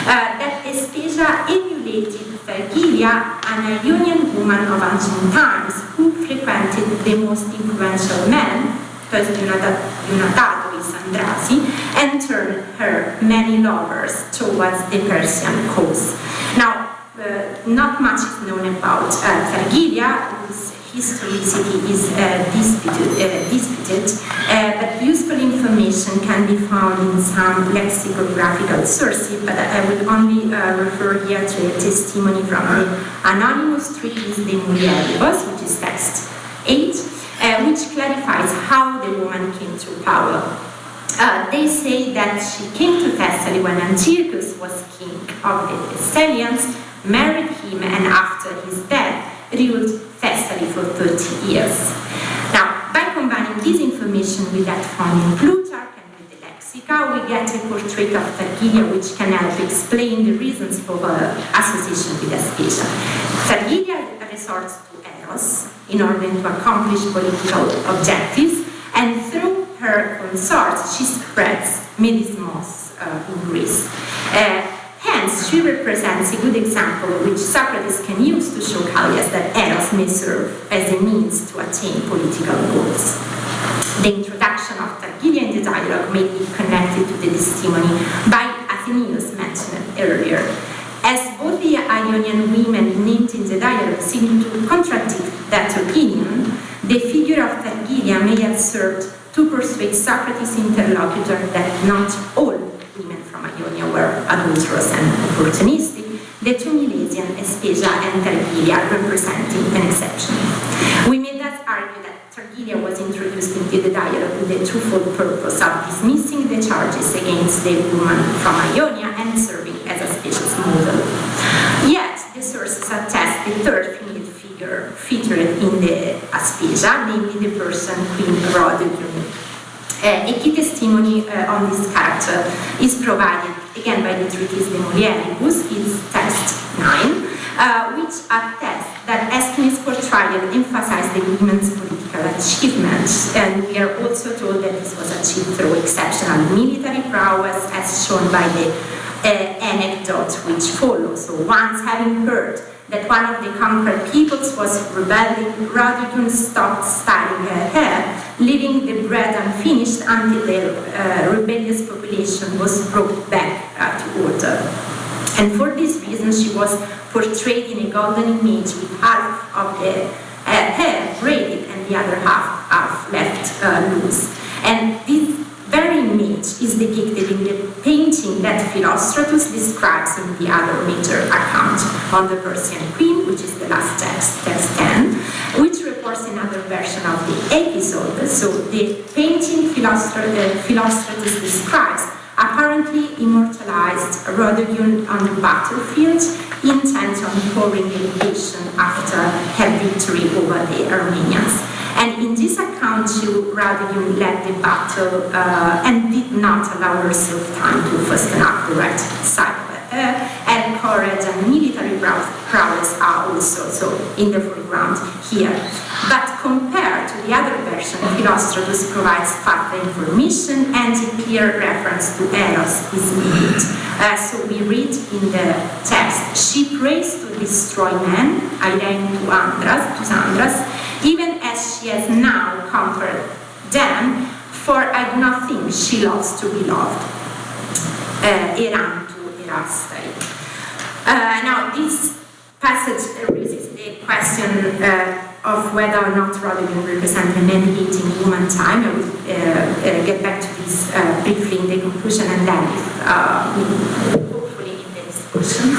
that Aspasia emulated Vergilia, an Ionian woman of ancient times who frequented the most influential men, Iunatadois Andrasi, and turned her many lovers towards the Persian cause. Now, not much is known about Vergilia, whose historicity is disputed, but useful information can be found in some lexicographical sources, but I will only refer here to a testimony from the anonymous treatise De Mulieribus, which is text 8, which clarifies how the woman came to power. They say that she came to Thessaly when Antiochus was king of the Thessalians, married him, and after his death, ruled Thessaly for 30 years. Now, by combining this information with that found in Plutarch and with the Lexica, we get a portrait of Vergilia which can help explain the reasons for her association with Aspasia. Vergilia resorts to Eros in order to accomplish political objectives, and through her consorts she spreads medismos in Greece. Hence, she represents a good example which Socrates can use to show Callias that Eros may serve as a means to attain political goals. The introduction of Vergilia in the dialogue may be connected to the testimony by Athenaeus mentioned earlier. As both the Ionian women named in the dialogue seem to contradict that opinion, the figure of Vergilia may have served to persuade Socrates' interlocutor that not all women from Ionia were adulterous and opportunistic, the two Milesian, Aspasia and Vergilia, representing an exception. We may thus argue that Vergilia was introduced into the dialogue with the twofold purpose of dismissing the charges against the woman from Ionia and serving as Aspasia's model. Yet, the sources attest the third female figure featured in the Aspasia, namely the person Queen Rhodope. A key testimony on this character is provided again by the treatise De Mulieribus, it's text 9, which attests that Aeschines' portrayal emphasized the women's political achievements, and we are also told that this was achieved through exceptional military prowess, as shown by the anecdote which follows. So once having heard that one of the conquered peoples was rebelling, Rhodope stopped styling her hair, leaving the bread unfinished until the rebellious population was brought back to order. And for this reason, she was portrayed in a golden image with half of the hair braided and the other half left loose. And this very image is depicted in the painting that Philostratus describes in the other major account on the Persian queen, which is the last text, text 10, which reports another version of the episode. So the painting Philostratus describes apparently immortalized Rhodope on the battlefield, intent on pouring irrigation after her victory over the Armenians. And in this account, Rhodope led the battle and did not allow herself time to fasten up the right side of her hair, and courage and military prowess are also in the foreground here. But compared to the other version, Philostratus provides further information and a clear reference to Eros is needed. So we read in the text, she prays to destroy men, Irene to Andras, even as she has now conquered them, for I do not think she loves to be loved. Eran to Erastai. Now, this passage raises the question of whether or not Rhodope represents a man-hating woman time. I will get back to this briefly in the conclusion and then hopefully in the discussion.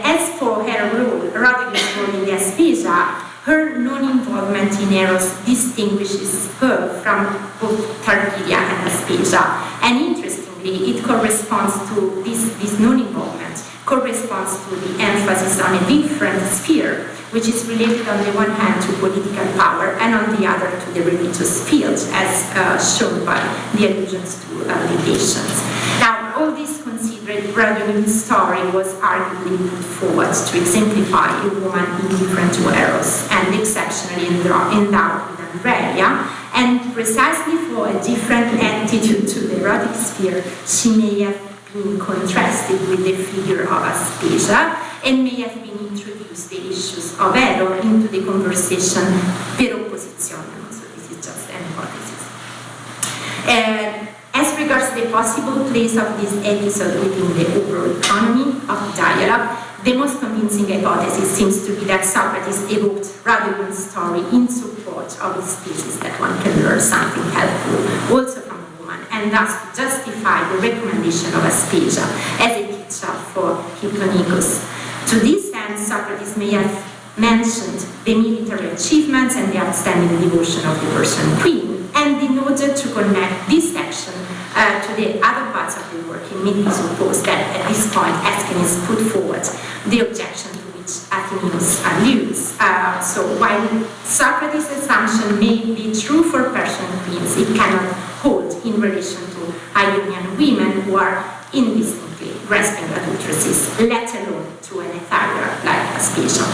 As for her role, Rhodope's role in the Aspasia, her non-involvement in Eros distinguishes her from both Vergilia and Aspasia. And interestingly, it corresponds to this non-involvement, corresponds to the emphasis on a different sphere, which is related on the one hand to political power and on the other to the religious field, as shown by the allusions to libations. Now, all this considered, Rhodope's story was arguably put forward to exemplify a woman indifferent to Eros and exceptionally endowed with Andrea, and precisely for a different attitude to the erotic sphere, she may have been contrasted with the figure of Aspasia and may have been introduced the issues of error into the conversation per opposition. So this is just an hypothesis. As regards the possible place of this episode within the overall economy of dialogue, the most convincing hypothesis seems to be that Socrates evoked Radugun's story in support of his thesis that one can learn something helpful also from a woman, and thus to justify the recommendation of Aspasia as a teacher for Hipponicus. To this end, Socrates may have mentioned the military achievements and the outstanding devotion of the Persian queen, and in order to connect this section to the other parts of the work, it may be supposed that at this point Aeschines put forward the objection to which Athenaeus alludes. So while Socrates' assumption may be true for Persian queens, it cannot hold in relation to Ionian women who are indistinctly grasping adulteresses, let alone to an Ethyra like Aspasia.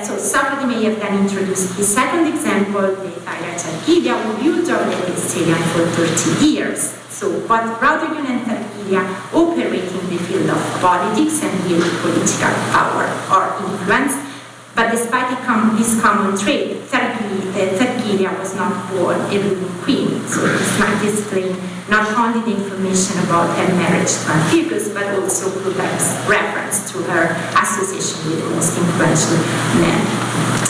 So Socrates may have then introduced his second example, the Ethyra Tarquilia, who lived on the Mediterranean for 30 years. So both Radugun and Tarquilia operate in the field of politics and wield political power or influence. But despite this common trait, Tarquilia was not born a ruling queen. So this might explain not only the information about her marriage to Antiochus, but also perhaps reference to her association with the most influential men.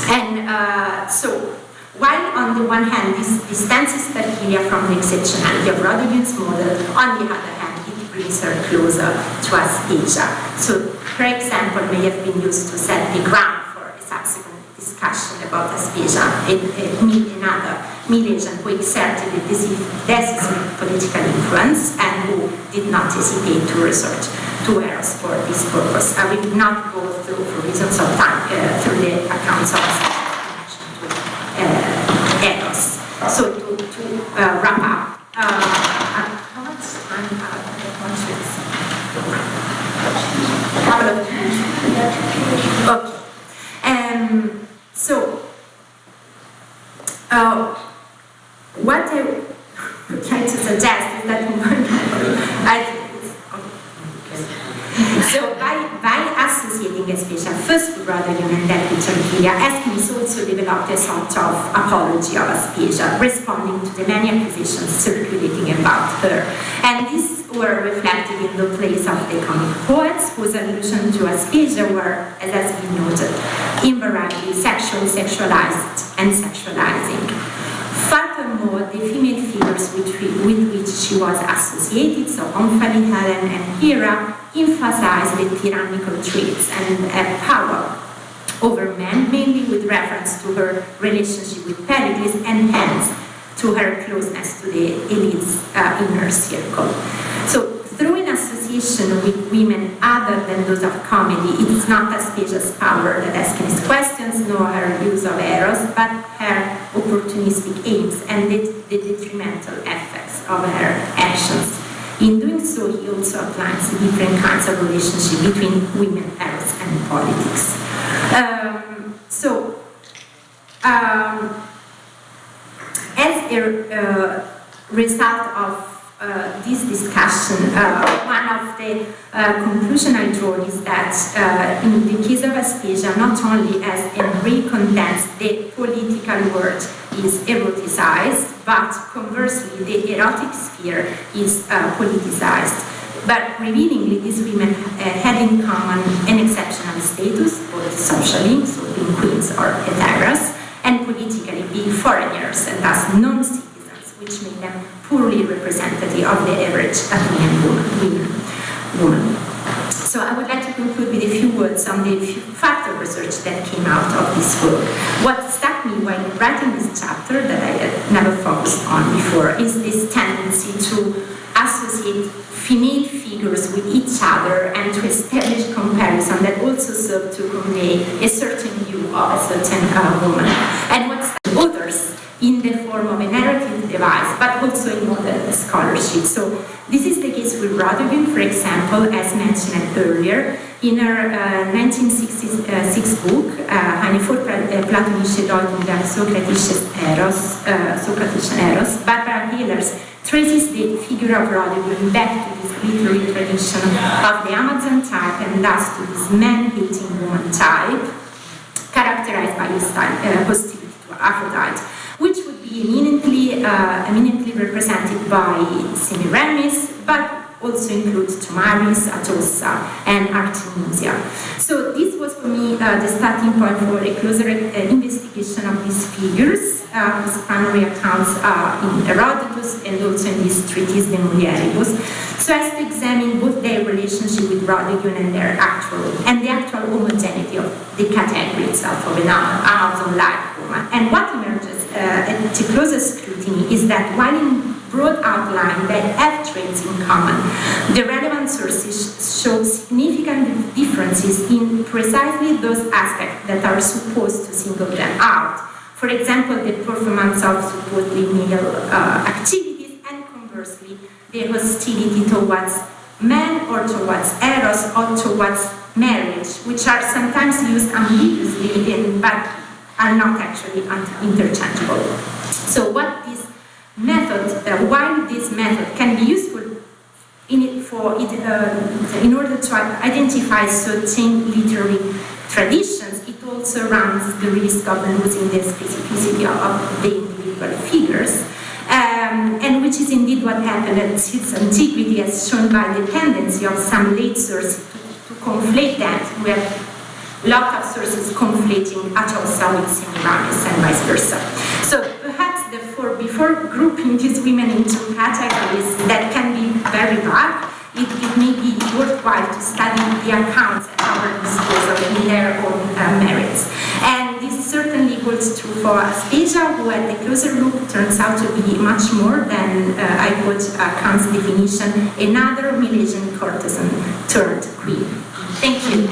And so, while on the one hand this distances Tarquilia from the exceptionality of Radugun's model, on the other hand it brings her closer to Aspasia. So her example may have been used to set the ground for a subsequent discussion about Aspasia, another Milesian who exerted a decisive political influence and who did not hesitate to resort to Eros for this purpose. I will not go through, for reasons of time, through the accounts of Eros. So to wrap up, how much time have a couple of minutes. Okay. So what I would like to suggest is that so by associating Aspasia first with Radugun and then with Tarquilia, Aeschines also developed a sort of apology of Aspasia, responding to the many accusations circulating about her. And these were reflected in the plays of the comic poets, whose allusion to Aspasia were, as has been noted, invariably sexual, sexualized, and sexualizing. Furthermore, the female figures with which she was associated, so Omphale, Helen, and Hera, emphasized the tyrannical traits and power over men, mainly with reference to her relationship with Pericles and hence to her closeness to the elites in her circle. So, through an association with women other than those of comedy, it is not Aspasia's power that Aeschines questions, nor her use of Eros, but her opportunistic aims and the detrimental effects of her actions. In doing so, he also outlines the different kinds of relationship between women, Eros, and politics. As a result of this discussion, one of the conclusions I draw is that in the case of Aspasia, not only as Henri condensed, the political word is eroticized, but conversely, the erotic sphere is politicized. But revealingly, these women had in common an exceptional status, both socially, so being queens or heteros, and politically being foreigners and thus non-citizens, which made them poorly representative of the average Athenian woman. So I would like to conclude with a few words on the factor research that came out of this work. What struck me while writing this chapter that I had never focused on before is this tendency to associate female figures with each other and to establish comparison that also serve to convey a certain view of a certain woman. And what's others in the form of a narrative device, but also in modern scholarship. So this is the case with Radugun, for example, as mentioned earlier, in her 1966 book, Eine vorplatonische Deutung der sokratischen Eros, Barbara Hillers traces the figure of Rodion back to this literary tradition of the Amazon type and thus to this man-hating woman type, characterized by his hostility to Aphrodite, which would be eminently represented by Semiramis, but also includes Tomaris, Atossa, and Artemisia. So this was for me the starting point for a closer investigation of these figures, whose primary accounts are in Herodotus and also in this treatise De Mulieribus, so as to examine both their relationship with Rodion and the actual homogeneity of the category itself of an Amazon-like woman. And what emerges to closer scrutiny is that while in broad outline they have traits in common, the relevant sources show significant differences in precisely those aspects that are supposed to single them out. For example, the performance of supposedly male activities, and conversely, the hostility towards men or towards eros or towards marriage, which are sometimes used ambiguously but are not actually interchangeable. So what this method, while this method can be useful in order to identify certain literary traditions, it also runs the risk of losing the specificity of the individual figures, and which is indeed what happened at its Antiquity, as shown by the tendency of some late sources to conflate that with lot of sources conflating Atossa with Semiramis and vice versa. So perhaps therefore, before grouping these women into categories that can be very vague, it may be worthwhile to study the accounts at our disposal in their own merits. And this certainly holds true for Aspasia, who at the closer look turns out to be much more than, I quote Kant's definition, another Milesian courtesan turned queen. Thank you.